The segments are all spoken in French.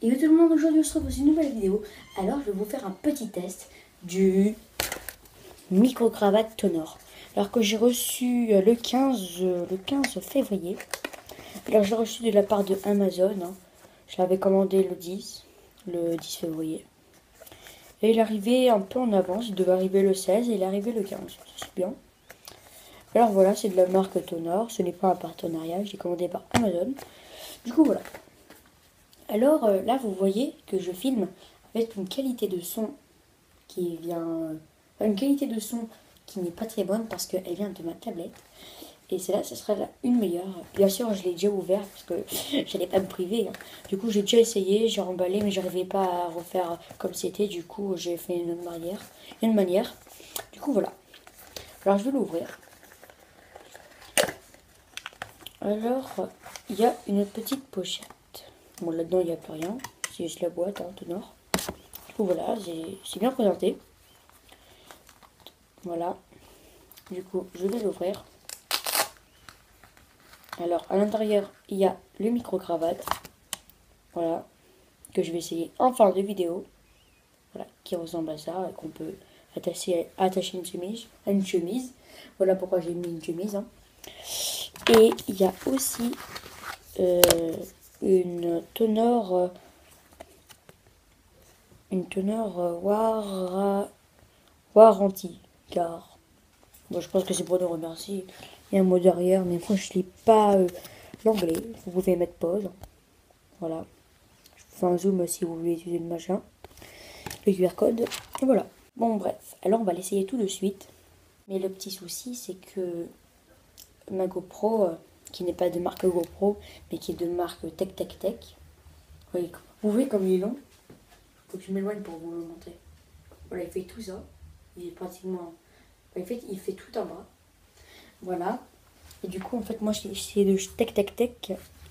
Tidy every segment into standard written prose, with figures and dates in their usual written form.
Et tout le monde, aujourd'hui on se retrouve dans une nouvelle vidéo. Alors je vais vous faire un petit test du micro-cravate Tonor. Alors que j'ai reçu le 15 février. Alors je l'ai reçu de la part de Amazon. Je l'avais commandé le 10 février. Et il est arrivé un peu en avance, il devait arriver le 16 et il est arrivé le 15. C'est bien. Alors voilà, c'est de la marque Tonor, ce n'est pas un partenariat, j'ai commandé par Amazon. Du coup voilà. Alors là vous voyez que je filme avec une qualité de son qui vient... une qualité de son qui n'est pas très bonne parce qu'elle vient de ma tablette. Et celle-là, ce sera une meilleure. Bien sûr, je l'ai déjà ouvert parce que j'allais pas me priver. Du coup, j'ai déjà essayé, j'ai remballé, mais j'arrivais pas à refaire comme c'était. Du coup, j'ai fait une manière. Du coup, voilà. Alors, je vais l'ouvrir. Alors, il y a une petite pochette. Bon, là-dedans, il n'y a plus rien. C'est juste la boîte, Tonor. Du coup, voilà, c'est bien présenté. Voilà. Du coup, je vais l'ouvrir. Alors, à l'intérieur, il y a le micro-cravate. Voilà. Que je vais essayer en fin de vidéo. Voilà. Qui ressemble à ça. Et qu'on peut attacher à une chemise. Voilà pourquoi j'ai mis une chemise. Et il y a aussi une Tonor. Warranty. Car bon, je pense que c'est pour nous remercier. Il y a un mot derrière, mais moi je ne lis pas l'anglais. Vous pouvez mettre pause. Voilà. Je vous fais un zoom si vous voulez utiliser le machin. Le QR code. Et voilà. Bon, bref. Alors on va l'essayer tout de suite. Mais le petit souci, c'est que ma GoPro, qui n'est pas de marque GoPro, mais qui est de marque Tech Tech Tech. Vous voyez comme il est long. Faut que je m'éloigne pour vous le montrer. Voilà, il fait tout ça. Il est pratiquement... il fait tout en bas. Voilà. Et du coup, en fait, moi, j'ai essayé de Tech Tech Tech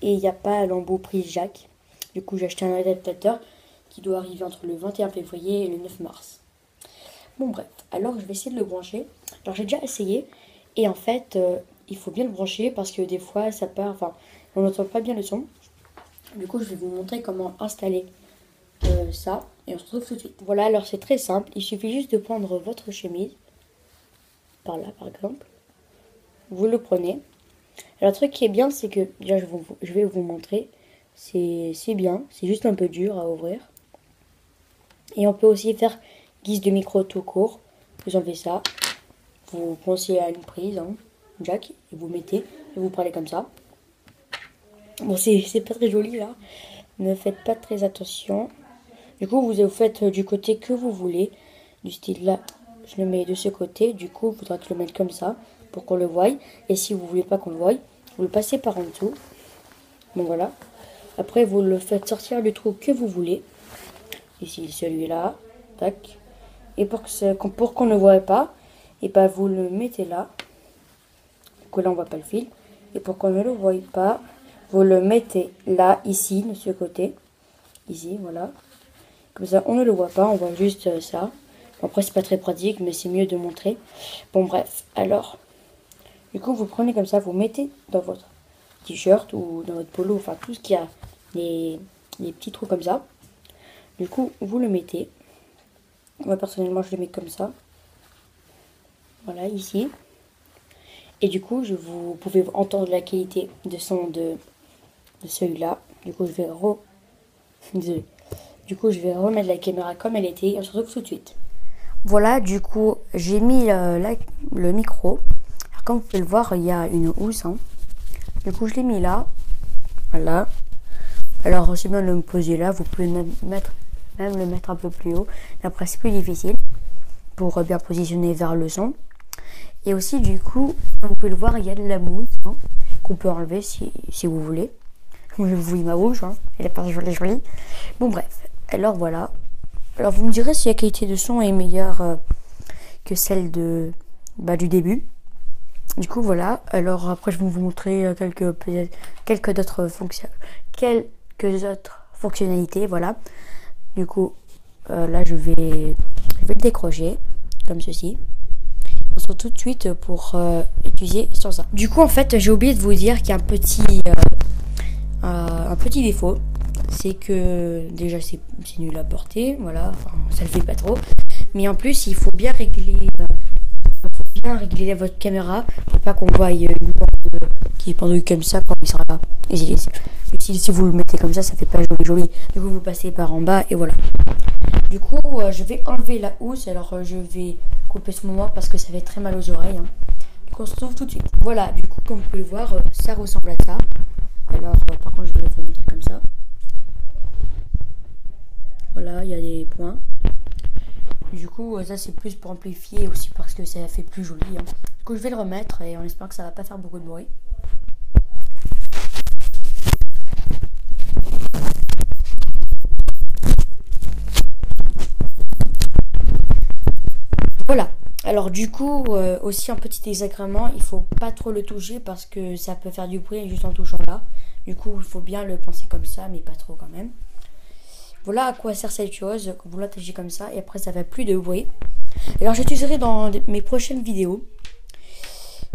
et il n'y a pas l'embout prise jack. Du coup, j'ai acheté un adaptateur qui doit arriver entre le 21 février et le 9 mars. Bon, bref. Alors, je vais essayer de le brancher. Alors, j'ai déjà essayé. Et en fait, il faut bien le brancher parce que des fois, ça part... Enfin, on n'entend pas bien le son. Du coup, je vais vous montrer comment installer ça. Et on se retrouve tout de suite. Voilà, alors c'est très simple. Il suffit juste de prendre votre chemise. Par là, par exemple. Vous le prenez. Alors, le truc qui est bien, c'est que déjà, je vais vous montrer. C'est bien. C'est juste un peu dur à ouvrir. Et on peut aussi faire guise de micro tout court. Vous enlevez ça. Vous pensez à une prise, jack, et vous mettez. Et vous parlez comme ça. Bon, c'est pas très joli là. Ne faites pas très attention. Du coup, vous faites du côté que vous voulez. Du style là, je le mets de ce côté. Du coup, il faudra que je le mette comme ça pour qu'on le voie. Et si vous voulez pas qu'on le voie, vous le passez par en dessous. Bon, voilà. Après, vous le faites sortir du trou que vous voulez. Ici, celui-là. Tac. Et pour qu'on ne voie pas, et ben vous le mettez là. Que là, on voit pas le fil. Et pour qu'on ne le voie pas, vous le mettez là, ici, de ce côté. Ici, voilà. Comme ça, on ne le voit pas, on voit juste ça. Bon, après, c'est pas très pratique, mais c'est mieux de montrer. Bon, bref. Alors, du coup, vous prenez comme ça, vous mettez dans votre t-shirt ou dans votre polo, enfin, tout ce qui a les petits trous comme ça. Du coup, vous le mettez. Moi, personnellement, je le mets comme ça. Voilà, ici. Et du coup, vous pouvez entendre la qualité de son de celui-là. Du coup, je vais remettre la caméra comme elle était. On se retrouve tout de suite. Voilà, du coup, j'ai mis le micro. Alors, comme vous pouvez le voir, il y a une housse. Du coup, je l'ai mis là. Voilà. Alors, c'est bien de me poser là. Vous pouvez même le mettre un peu plus haut. Mais après, c'est plus difficile pour bien positionner vers le son. Et aussi, du coup, comme vous pouvez le voir, il y a de la mousse qu'on peut enlever si vous voulez. Je vous voyez ma bouche, elle est pas jolie. Bon, bref. Alors, voilà. Alors, vous me direz si la qualité de son est meilleure que celle du début. Du coup, voilà. Alors, après, je vais vous montrer quelques autres fonctionnalités. Voilà. Du coup, là, je vais le décrocher, comme ceci. On se retrouve tout de suite pour utiliser sur ça. Du coup, en fait, j'ai oublié de vous dire qu'il y a un petit défaut. c'est que déjà c'est nul à porter, voilà, enfin, ça le fait pas trop. Mais en plus, il faut bien régler votre caméra pour pas qu'on voie une bande qui est pendue comme ça quand il sera là. Et si vous le mettez comme ça fait pas joli. Du coup, vous passez par en bas et voilà. Du coup, je vais enlever la housse. Alors, je vais couper ce moment parce que ça fait très mal aux oreilles. Hein. Du coup, on se retrouve tout de suite. Voilà, du coup, comme vous pouvez le voir, ça ressemble à ça. Alors, par contre, je vais vous montrer comme ça. Voilà, il y a des points. Du coup, ça c'est plus pour amplifier aussi parce que ça fait plus joli. Hein. Du coup, je vais le remettre et on espère que ça va pas faire beaucoup de bruit. Voilà. Alors du coup, aussi un petit désagrément, il faut pas trop le toucher parce que ça peut faire du bruit juste en touchant là. Du coup, il faut bien le penser comme ça, mais pas trop quand même. Voilà à quoi sert cette chose. Vous l'attachez comme ça et après ça fait plus de bruit. Alors j'utiliserai dans mes prochaines vidéos.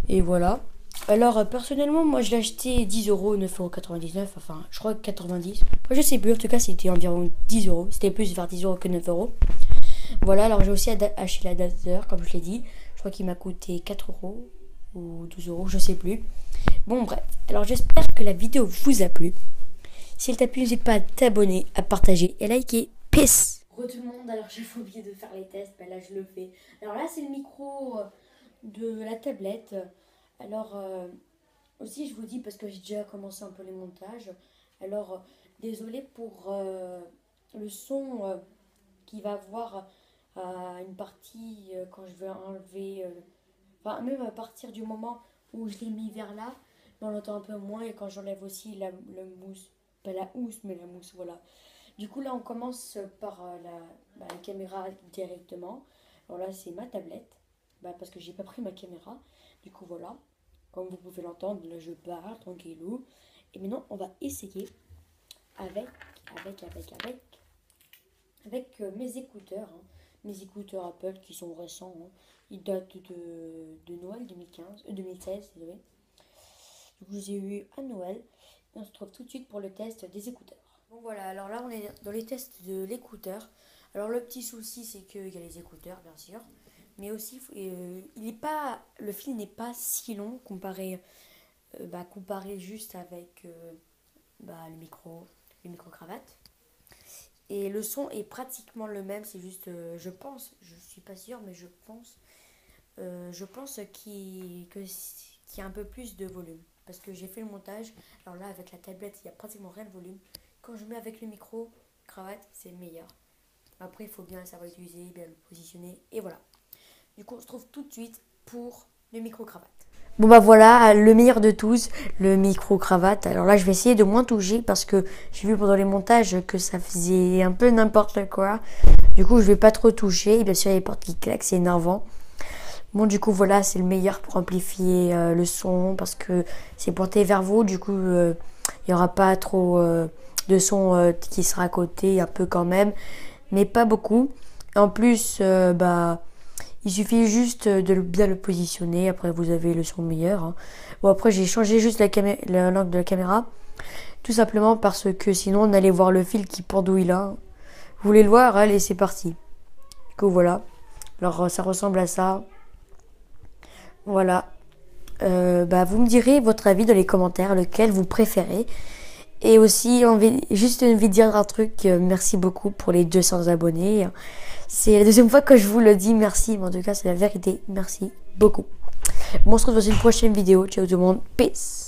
Et voilà. Alors personnellement, moi je l'ai acheté 10 euros, 9,99 €. Enfin, je crois que 90. Moi, je sais plus. En tout cas, c'était environ 10 euros. C'était plus vers 10 euros que 9 euros. Voilà. Alors j'ai aussi acheté l'adaptateur, comme je l'ai dit. Je crois qu'il m'a coûté 4 euros ou 12 euros, je sais plus. Bon, bref. Alors j'espère que la vidéo vous a plu. Si elle t'a plu, n'hésite pas à t'abonner, à partager et à liker. Peace. Re tout le monde, alors j'ai oublié de faire les tests, ben là je le fais. Alors là c'est le micro de la tablette. Alors aussi je vous dis parce que j'ai déjà commencé un peu les montages. Alors désolé pour le son qui va avoir une partie quand je vais enlever. Enfin même à partir du moment où je l'ai mis vers là, on l'entend un peu moins et quand j'enlève aussi la mousse. Pas la housse mais la mousse, voilà. Du coup là on commence par la caméra directement. Alors là c'est ma tablette. Parce que j'ai pas pris ma caméra. Du coup voilà. Comme vous pouvez l'entendre, là je parle tranquillou. Et maintenant on va essayer avec mes écouteurs. Hein. Mes écouteurs Apple qui sont récents. Hein. Ils datent de Noël 2016, désolé. Du coup j'ai eu à Noël. Et on se retrouve tout de suite pour le test des écouteurs. Bon voilà, alors là on est dans les tests de l'écouteur. Alors le petit souci c'est qu'il y a les écouteurs bien sûr. Mais aussi le fil n'est pas si long comparé juste avec le micro cravate. Et le son est pratiquement le même, c'est juste je pense, je suis pas sûre mais je pense qu'il y a un peu plus de volume. Parce que j'ai fait le montage, alors là avec la tablette il n'y a pratiquement rien de volume. Quand je mets avec le micro cravate c'est le meilleur. Après il faut bien savoir l'utiliser, bien le positionner et voilà. Du coup on se trouve tout de suite pour le micro cravate. Bon bah voilà, le meilleur de tous, le micro cravate. Alors là je vais essayer de moins toucher parce que j'ai vu pendant les montages que ça faisait un peu n'importe quoi. Du coup je vais pas trop toucher, et bien sûr il y a les portes qui claquent, c'est énervant. Bon du coup voilà c'est le meilleur pour amplifier le son parce que c'est porté vers vous. Du coup il n'y aura pas trop de son qui sera à côté, un peu quand même, mais pas beaucoup. En plus il suffit juste de bien le positionner. Après vous avez le son meilleur. Hein. Bon après j'ai changé juste l'angle de la caméra. Tout simplement parce que sinon on allait voir le fil qui pendouille là. Vous voulez le voir? Allez c'est parti. Du coup voilà. Alors ça ressemble à ça. Voilà. Vous me direz votre avis dans les commentaires, lequel vous préférez. Et aussi, envie de dire un truc, merci beaucoup pour les 200 abonnés. C'est la deuxième fois que je vous le dis, merci. Mais en tout cas, c'est la vérité. Merci beaucoup. Bon, on se retrouve dans une prochaine vidéo. Ciao tout le monde. Peace.